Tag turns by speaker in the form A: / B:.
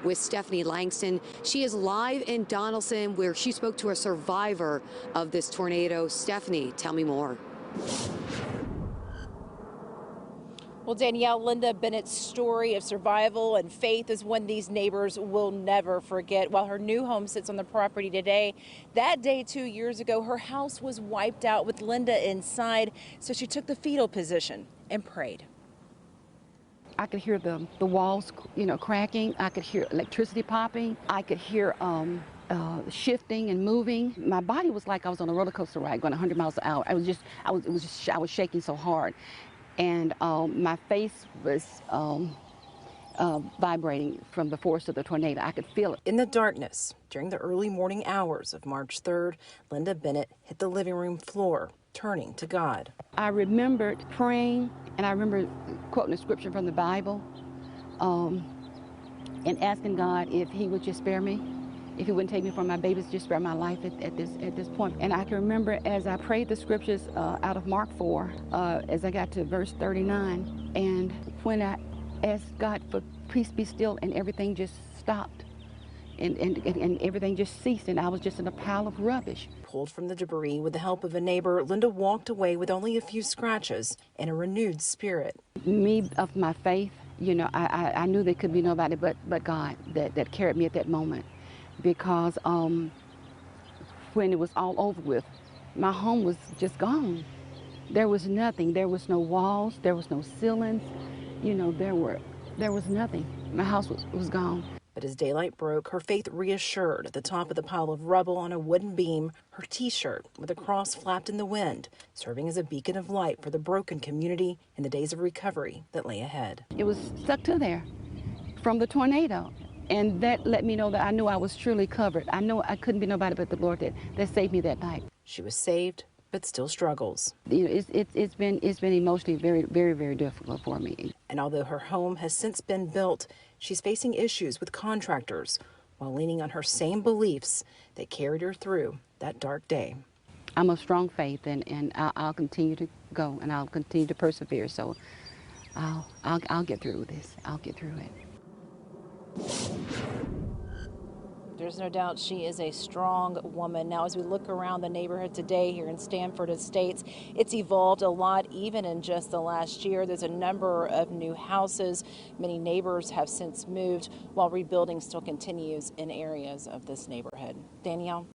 A: with Stephanie Langston. She is live in Donelson, where she spoke to a survivor of this tornado. Stephanie, tell me more.
B: Well, Danielle, Linda Bennett's story of survival and faith is one these neighbors will never forget. While her new home sits on the property today, that day 2 years ago, her house was wiped out with Linda inside, so she took the fetal position and prayed.
C: I could hear the walls, cracking. I could hear electricity popping. I could hear shifting and moving. My body was like I was on a roller coaster ride going 100 miles an hour. I was shaking so hard. And my face was vibrating from the force of the tornado. I could feel it.
B: In the darkness, during the early morning hours of March 3rd, Linda Bennett hit the living room floor, turning to God.
C: I remembered praying, and I remember quoting a scripture from the Bible, and asking God if He would just spare me, if He wouldn't take me from my babies, just spare my life at this point. And I can remember as I prayed the scriptures out of Mark 4, as I got to verse 39, and when I asked God for peace be still, and everything just stopped, and everything just ceased, and I was just in a pile of rubbish.
B: Pulled from the debris with the help of a neighbor, Linda walked away with only a few scratches and a renewed spirit.
C: Me, of my faith, I knew there could be nobody but God that carried me at that moment. Because when it was all over with, my home was just gone. There was nothing. There was no walls. There was no ceilings. There was nothing. My house was gone.
B: But as daylight broke, her faith reassured. At the top of the pile of rubble on a wooden beam, her T-shirt with a cross flapped in the wind, serving as a beacon of light for the broken community in the days of recovery that lay ahead.
C: It was stuck to there from the tornado. And that let me know that I knew I was truly covered. I know I couldn't be nobody but the Lord that saved me that night.
B: She was saved, but still struggles.
C: It's been emotionally very, very, very difficult for me.
B: And although her home has since been built, she's facing issues with contractors while leaning on her same beliefs that carried her through that dark day.
C: I'm of strong faith, and I'll continue to go, and I'll continue to persevere. So I'll get through this. I'll get through it.
B: There's no doubt she is a strong woman. Now, as we look around the neighborhood today here in Stanford Estates, it's evolved a lot even in just the last year. There's a number of new houses. Many neighbors have since moved, while rebuilding still continues in areas of this neighborhood. Danielle?